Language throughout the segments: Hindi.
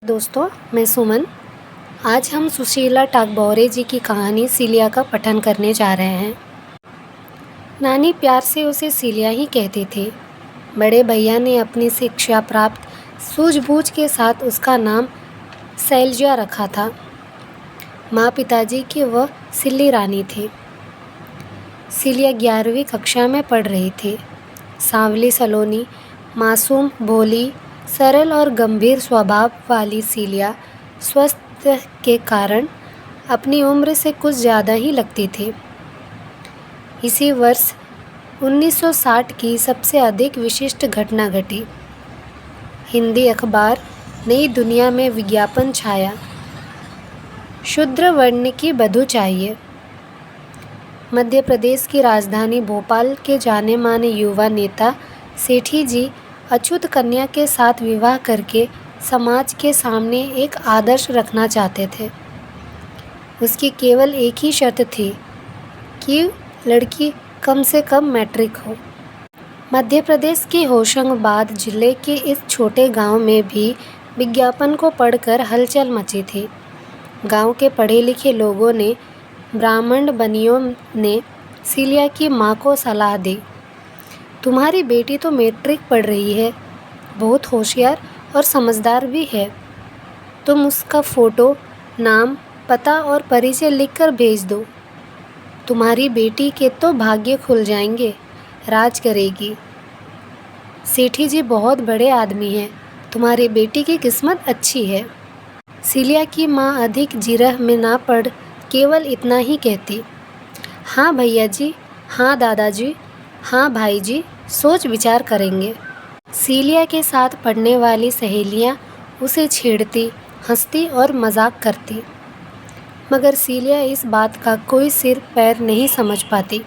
दोस्तों, मैं सुमन। आज हम सुशीला टागोरे जी की कहानी सीलिया का पठन करने जा रहे हैं। नानी प्यार से उसे सीलिया ही कहती थी। बड़े भैया ने अपनी शिक्षा प्राप्त सूझबूझ के साथ उसका नाम शैलजा रखा था। माँ पिताजी की वह सिल्ली रानी थी। सीलिया 11वीं कक्षा में पढ़ रही थी। सांवली सलोनी, मासूम, भोली, सरल और गंभीर स्वभाव वाली सीलिया स्वास्थ्य के कारण अपनी उम्र से कुछ ज़्यादा ही लगती थी। इसी वर्ष 1960 की सबसे अधिक विशिष्ट घटना घटी। हिंदी अखबार नई दुनिया में विज्ञापन छाया, शूद्र वर्ण की वधू चाहिए। मध्य प्रदेश की राजधानी भोपाल के जाने माने युवा नेता सेठी जी अछूत कन्या के साथ विवाह करके समाज के सामने एक आदर्श रखना चाहते थे। उसकी केवल एक ही शर्त थी कि लड़की कम से कम मैट्रिक हो। मध्य प्रदेश के होशंगाबाद जिले के इस छोटे गांव में भी विज्ञापन को पढ़कर हलचल मची थी। गांव के पढ़े लिखे लोगों ने, ब्राह्मण बनियों ने सीलिया की माँ को सलाह दी, तुम्हारी बेटी तो मैट्रिक पढ़ रही है, बहुत होशियार और समझदार भी है। तुम उसका फ़ोटो, नाम, पता और परिचय लिखकर भेज दो। तुम्हारी बेटी के तो भाग्य खुल जाएंगे, राज करेगी। सेठी जी बहुत बड़े आदमी हैं, तुम्हारी बेटी की किस्मत अच्छी है। सीलिया की माँ अधिक जिरह में ना पड़ केवल इतना ही कहती, हाँ भैया जी, हाँ दादाजी, हाँ भाई जी, सोच विचार करेंगे। सीलिया के साथ पढ़ने वाली सहेलियाँ उसे छेड़ती, हंसती और मजाक करती, मगर सीलिया इस बात का कोई सिर पैर नहीं समझ पाती।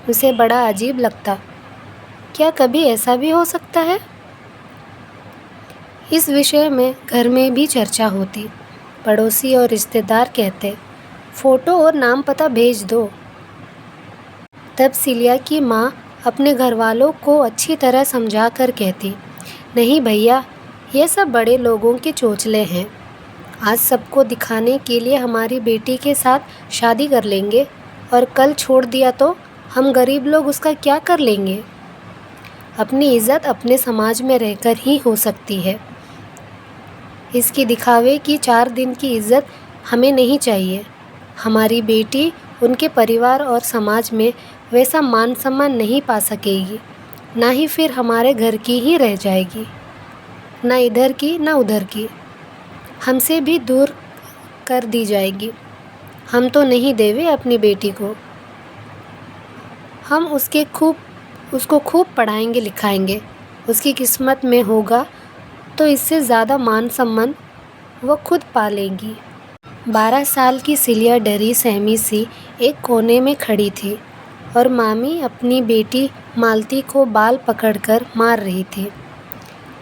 उसे बड़ा अजीब लगता, क्या कभी ऐसा भी हो सकता है? इस विषय में घर में भी चर्चा होती। पड़ोसी और रिश्तेदार कहते, फ़ोटो और नाम पता भेज दो। तब सीलिया की माँ अपने घर वालों को अच्छी तरह समझा कर कहती, नहीं भैया, ये सब बड़े लोगों के चोचले हैं। आज सबको दिखाने के लिए हमारी बेटी के साथ शादी कर लेंगे और कल छोड़ दिया तो हम गरीब लोग उसका क्या कर लेंगे? अपनी इज़्ज़त अपने समाज में रहकर ही हो सकती है। इसकी दिखावे की 4 दिन की इज़्ज़त हमें नहीं चाहिए। हमारी बेटी उनके परिवार और समाज में वैसा मान सम्मान नहीं पा सकेगी, ना ही फिर हमारे घर की ही रह जाएगी, ना इधर की ना उधर की, हमसे भी दूर कर दी जाएगी। हम तो नहीं देवे अपनी बेटी को। हम उसको खूब पढ़ाएंगे लिखाएंगे। उसकी किस्मत में होगा तो इससे ज़्यादा मान सम्मान वो खुद पालेगी। 12 साल की सीलिया डरी सहमी सी एक कोने में खड़ी थी और मामी अपनी बेटी मालती को बाल पकड़कर मार रही थी।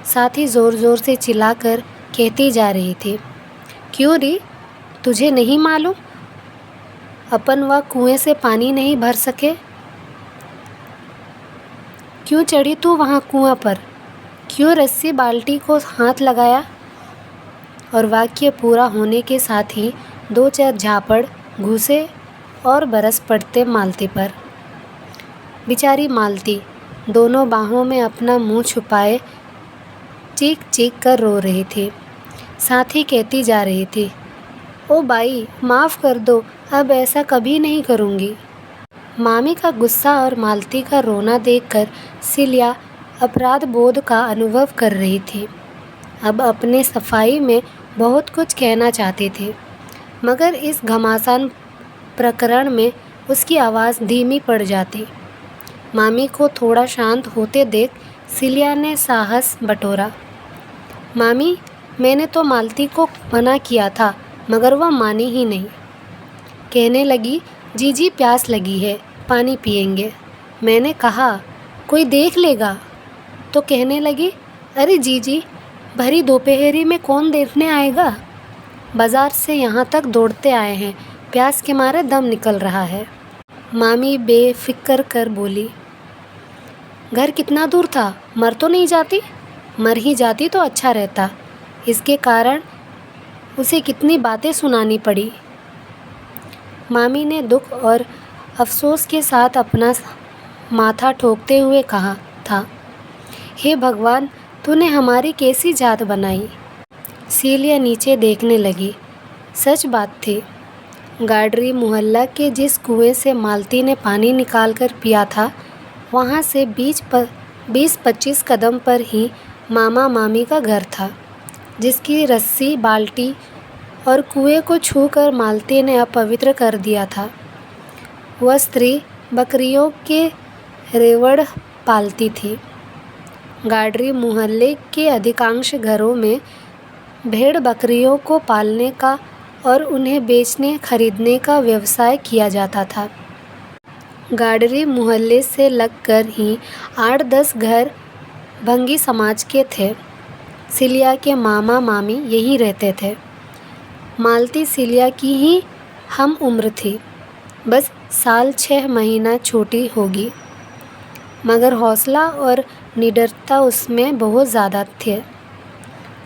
साथ ही ज़ोर ज़ोर से चिल्लाकर कहती जा रही थी, क्यों री, तुझे नहीं मालूम अपन वह कुएं से पानी नहीं भर सके? क्यों चढ़ी तू वहाँ कुआं पर? क्यों रस्सी बाल्टी को हाथ लगाया? और वाक्य पूरा होने के साथ ही 2-4 झापड़ घुसे और बरस पड़ते मालती पर। बेचारी मालती दोनों बाहों में अपना मुंह छुपाए चीख चीख कर रो रही थी। साथ ही कहती जा रही थी, ओ बाई, माफ़ कर दो, अब ऐसा कभी नहीं करूँगी। मामी का गुस्सा और मालती का रोना देखकर सीलिया अपराध बोध का अनुभव कर रही थी। अब अपने सफाई में बहुत कुछ कहना चाहती थी, मगर इस घमासान प्रकरण में उसकी आवाज़ धीमी पड़ जाती। मामी को थोड़ा शांत होते देख सीलिया ने साहस बटोरा, मामी, मैंने तो मालती को मना किया था, मगर वह मानी ही नहीं। कहने लगी, जीजी प्यास लगी है, पानी पिएंगे। मैंने कहा, कोई देख लेगा। तो कहने लगी, अरे जीजी, भरी दोपहरी में कौन देखने आएगा? बाज़ार से यहाँ तक दौड़ते आए हैं, प्यास के मारे दम निकल रहा है। मामी बेफिक्र कर बोली, घर कितना दूर था? मर तो नहीं जाती? मर ही जाती तो अच्छा रहता। इसके कारण उसे कितनी बातें सुनानी पड़ी। मामी ने दुख और अफसोस के साथ अपना माथा ठोकते हुए कहा था, हे भगवान, तूने हमारी कैसी जात बनाई। सीलिया नीचे देखने लगी। सच बात थी। गाडरी मोहल्ला के जिस कुएं से मालती ने पानी निकालकर पिया था, वहाँ से 20-25 कदम पर ही मामा मामी का घर था, जिसकी रस्सी, बाल्टी और कुएं को छूकर मालती ने अपवित्र कर दिया था। वह स्त्री बकरियों के रेवड़ पालती थी। गाडरी मोहल्ले के अधिकांश घरों में भेड़ बकरियों को पालने का और उन्हें बेचने खरीदने का व्यवसाय किया जाता था। गाडरी मोहल्ले से लगकर ही 8-10 घर भंगी समाज के थे। सिलिया के मामा मामी यहीं रहते थे। मालती सिलिया की ही हम उम्र थी, बस साल 6 महीना छोटी होगी, मगर हौसला और निडरता उसमें बहुत ज़्यादा थे।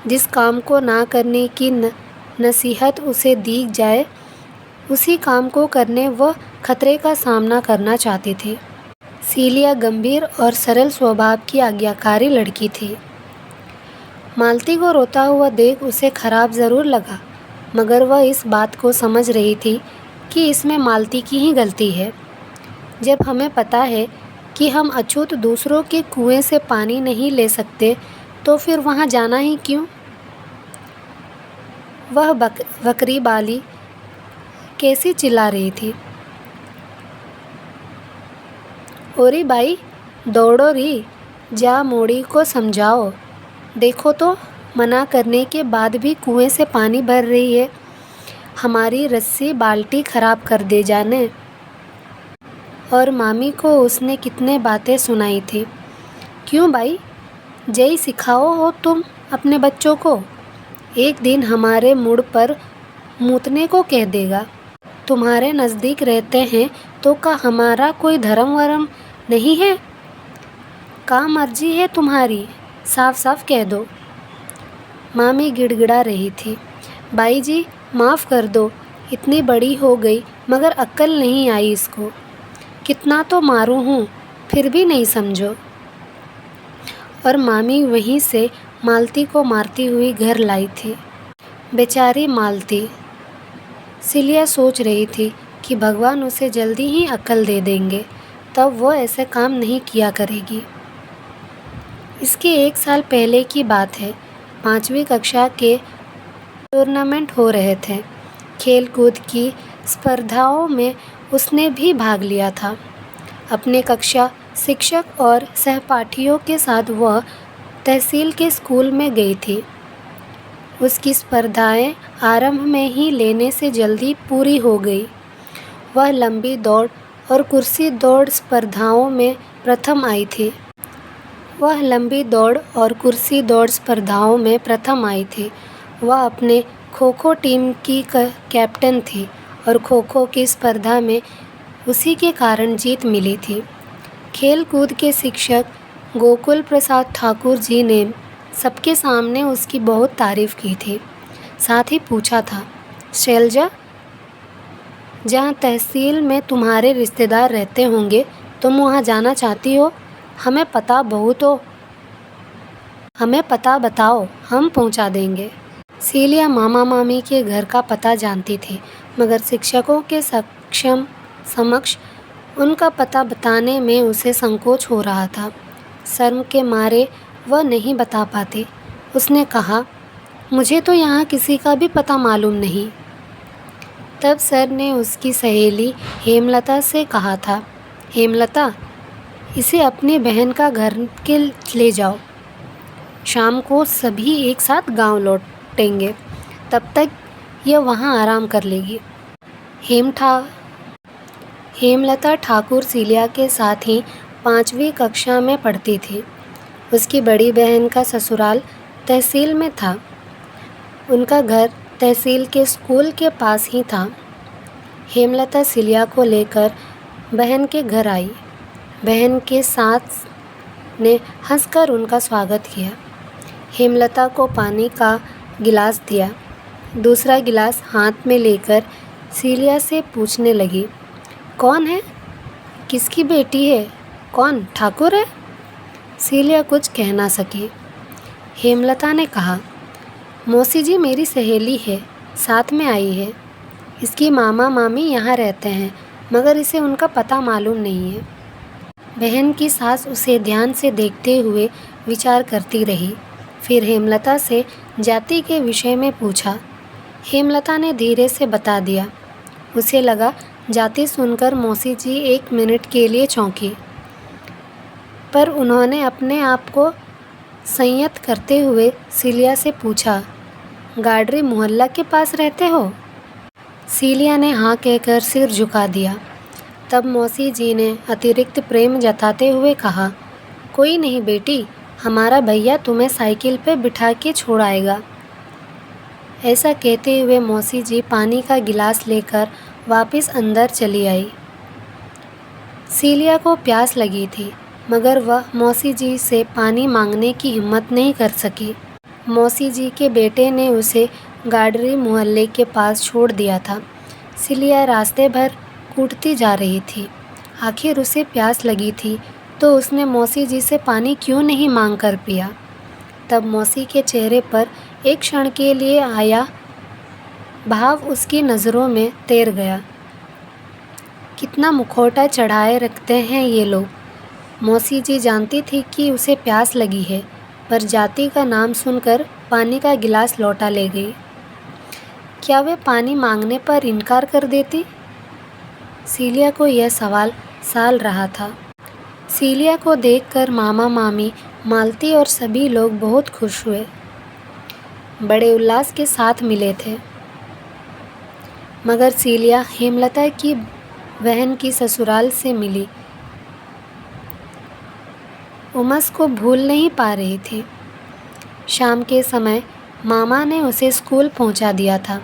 जिस काम को ना करने की नसीहत उसे दी जाए, उसी काम को करने वह खतरे का सामना करना चाहती थी। सीलिया गंभीर और सरल स्वभाव की आज्ञाकारी लड़की थी। मालती को रोता हुआ देख उसे खराब ज़रूर लगा, मगर वह इस बात को समझ रही थी कि इसमें मालती की ही गलती है। जब हमें पता है कि हम अछूत दूसरों के कुएं से पानी नहीं ले सकते, तो फिर वहाँ जाना ही क्यों। वह बकरी बाली कैसी चिल्ला रही थी, ओरी बाई, दौड़ो री, जा मोड़ी को समझाओ। देखो तो, मना करने के बाद भी कुएं से पानी भर रही है। हमारी रस्सी बाल्टी खराब कर दे जाने। और मामी को उसने कितने बातें सुनाई थी। क्यों भाई, जय सिखाओ हो तुम अपने बच्चों को। एक दिन हमारे मुड़ पर मूतने को कह देगा। तुम्हारे नज़दीक रहते हैं तो का हमारा कोई धर्म वरम नहीं है। का मर्जी है तुम्हारी, साफ साफ कह दो। मामी गिड़गिड़ा रही थी। बाई जी, माफ़ कर दो, इतनी बड़ी हो गई मगर अक्ल नहीं आई इसको। कितना तो मारूं हूँ, फिर भी नहीं समझो। और मामी वहीं से मालती को मारती हुई घर लाई थी। बेचारी मालती। सिलिया सोच रही थी कि भगवान उसे जल्दी ही अक्ल दे देंगे, तब वह ऐसे काम नहीं किया करेगी। इसके 1 साल पहले की बात है। 5वीं कक्षा के टूर्नामेंट हो रहे थे। खेल कूद की स्पर्धाओं में उसने भी भाग लिया था। अपने कक्षा शिक्षक और सहपाठियों के साथ वह तहसील के स्कूल में गई थी। उसकी स्पर्धाएं आरंभ में ही लेने से जल्दी पूरी हो गई। वह लंबी दौड़ और कुर्सी दौड़ स्पर्धाओं में प्रथम आई थी। वह अपने खो खो टीम की कैप्टन थी और खो खो की स्पर्धा में उसी के कारण जीत मिली थी। खेल कूद के शिक्षक गोकुल प्रसाद ठाकुर जी ने सबके सामने उसकी बहुत तारीफ़ की थी। साथ ही पूछा था, शैलजा, जहाँ तहसील में तुम्हारे रिश्तेदार रहते होंगे, तुम वहाँ जाना चाहती हो? हमें पता बताओ, हम पहुँचा देंगे। सीलिया मामा मामी के घर का पता जानती थी, मगर शिक्षकों के समक्ष उनका पता बताने में उसे संकोच हो रहा था। शर्म के मारे वह नहीं बता पाती। उसने कहा, मुझे तो यहाँ किसी का भी पता मालूम नहीं। तब सर ने उसकी सहेली हेमलता से कहा था, हेमलता, इसे अपनी बहन का घर के ले जाओ। शाम को सभी एक साथ गांव लौटेंगे, तब तक यह वहाँ आराम कर लेगी। हेमलता ठाकुर सिलिया के साथ ही 5वीं कक्षा में पढ़ती थी। उसकी बड़ी बहन का ससुराल तहसील में था। उनका घर तहसील के स्कूल के पास ही था। हेमलता सिलिया को लेकर बहन के घर आई। बहन के सास ने हंसकर उनका स्वागत किया। हेमलता को पानी का गिलास दिया। दूसरा गिलास हाथ में लेकर सीलिया से पूछने लगी, कौन है? किसकी बेटी है? कौन ठाकुर है? सीलिया कुछ कह ना सकी। हेमलता ने कहा, मौसी जी मेरी सहेली है, साथ में आई है। इसकी मामा मामी यहाँ रहते हैं, मगर इसे उनका पता मालूम नहीं है। बहन की सास उसे ध्यान से देखते हुए विचार करती रही। फिर हेमलता से जाति के विषय में पूछा। हेमलता ने धीरे से बता दिया। उसे लगा जाति सुनकर मौसी जी 1 मिनट के लिए चौंकी, पर उन्होंने अपने आप को संयत करते हुए सीलिया से पूछा, गाडरी मोहल्ला के पास रहते हो? सीलिया ने हाँ कहकर सिर झुका दिया। तब मौसी जी ने अतिरिक्त प्रेम जताते हुए कहा, कोई नहीं बेटी, हमारा भैया तुम्हें साइकिल पे बिठा के छोड़ आएगा। ऐसा कहते हुए मौसी जी पानी का गिलास लेकर वापस अंदर चली आई। सीलिया को प्यास लगी थी, मगर वह मौसी जी से पानी मांगने की हिम्मत नहीं कर सकी। मौसी जी के बेटे ने उसे गाडरी मोहल्ले के पास छोड़ दिया था। सीलिया रास्ते भर कूदती जा रही थी। आखिर उसे प्यास लगी थी तो उसने मौसी जी से पानी क्यों नहीं मांग कर पिया। तब मौसी के चेहरे पर एक क्षण के लिए आया भाव उसकी नज़रों में तैर गया। कितना मुखौटा चढ़ाए रखते हैं ये लोग। मौसी जी जानती थी कि उसे प्यास लगी है, पर जाति का नाम सुनकर पानी का गिलास लौटा ले गई। क्या वे पानी मांगने पर इनकार कर देती? सीलिया को यह सवाल साल रहा था। सीलिया को देखकर मामा मामी, मालती और सभी लोग बहुत खुश हुए, बड़े उल्लास के साथ मिले थे। मगर सीलिया हेमलता की बहन की ससुराल से मिली उमस को भूल नहीं पा रही थी। शाम के समय मामा ने उसे स्कूल पहुंचा दिया था।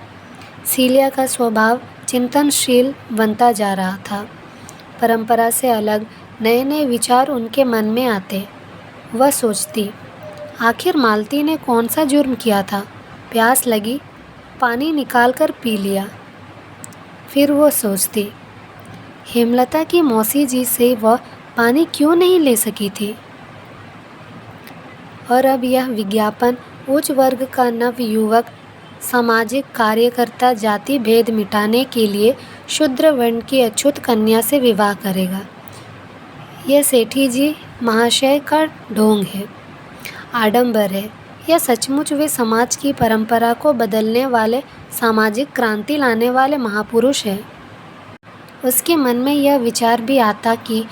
सीलिया का स्वभाव चिंतनशील बनता जा रहा था। परंपरा से अलग नए नए विचार उनके मन में आते। वह सोचती, आखिर मालती ने कौन सा जुर्म किया था? प्यास लगी, पानी निकाल कर पी लिया। फिर वो सोचती, हेमलता की मौसी जी से वह पानी क्यों नहीं ले सकी थी? और अब यह विज्ञापन उच्च वर्ग का नव युवक सामाजिक कार्यकर्ता जाति भेद मिटाने के लिए शूद्र वर्ण की अछूत कन्या से विवाह करेगा। यह सेठी जी महाशय का ढोंग है, आडंबर है। यह सचमुच वे समाज की परंपरा को बदलने वाले, सामाजिक क्रांति लाने वाले महापुरुष हैं। उसके मन में यह विचार भी आता कि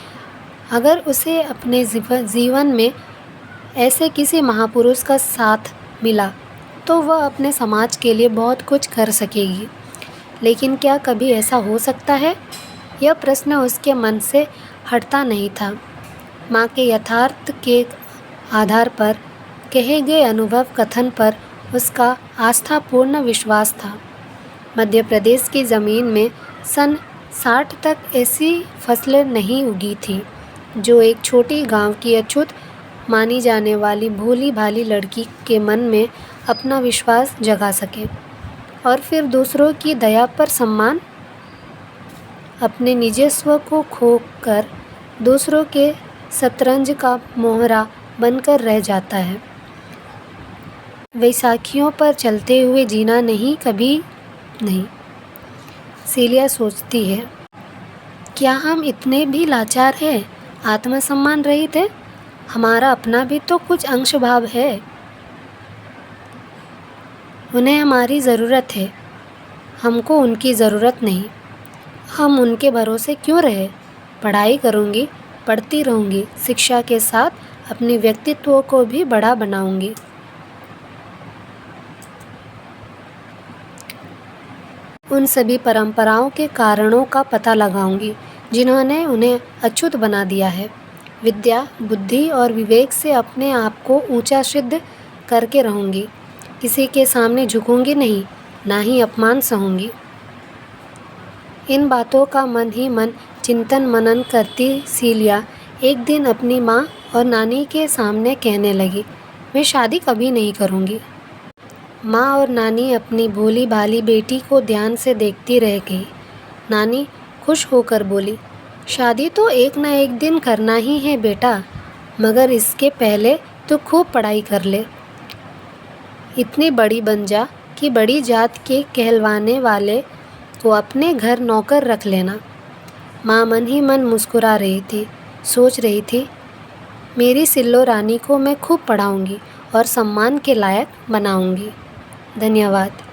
अगर उसे अपने जीवन में ऐसे किसी महापुरुष का साथ मिला तो वह अपने समाज के लिए बहुत कुछ कर सकेगी। लेकिन क्या कभी ऐसा हो सकता है? यह प्रश्न उसके मन से हटता नहीं था। माँ के यथार्थ के आधार पर कहे गए अनुभव कथन पर उसका आस्थापूर्ण विश्वास था। मध्य प्रदेश की ज़मीन में सन 60 तक ऐसी फसलें नहीं उगी थी जो एक छोटी गांव की अछूत मानी जाने वाली भोली भाली लड़की के मन में अपना विश्वास जगा सके और फिर दूसरों की दया पर सम्मान। अपने निजस्व को खोकर दूसरों के शतरंज का मोहरा बनकर रह जाता है। वैसाखियों पर चलते हुए जीना नहीं, कभी नहीं। सीलिया सोचती है, क्या हम इतने भी लाचार हैं? आत्मसम्मान रहित है? हमारा अपना भी तो कुछ अंश भाव है। उन्हें हमारी ज़रूरत है, हमको उनकी ज़रूरत नहीं। हम उनके भरोसे क्यों रहे? पढ़ाई करूँगी, पढ़ती रहूँगी, शिक्षा के साथ अपने व्यक्तित्व को भी बड़ा बनाऊँगी। उन सभी परंपराओं के कारणों का पता लगाऊंगी जिन्होंने उन्हें अछूत बना दिया है। विद्या, बुद्धि और विवेक से अपने आप को ऊंचा सिद्ध करके रहूंगी। किसी के सामने झुकूंगी नहीं, ना ही अपमान सहूंगी। इन बातों का मन ही मन चिंतन मनन करती सीलिया एक दिन अपनी माँ और नानी के सामने कहने लगी, मैं शादी कभी नहीं करूँगी। माँ और नानी अपनी भोली भाली बेटी को ध्यान से देखती रह गई। नानी खुश होकर बोली, शादी तो एक ना एक दिन करना ही है बेटा, मगर इसके पहले तो खूब पढ़ाई कर ले। इतनी बड़ी बन जा कि बड़ी जात के कहलवाने वाले को अपने घर नौकर रख लेना। माँ मन ही मन मुस्कुरा रही थी, सोच रही थी, मेरी सिल्लो रानी को मैं खूब पढ़ाऊंगी और सम्मान के लायक बनाऊंगी। धन्यवाद।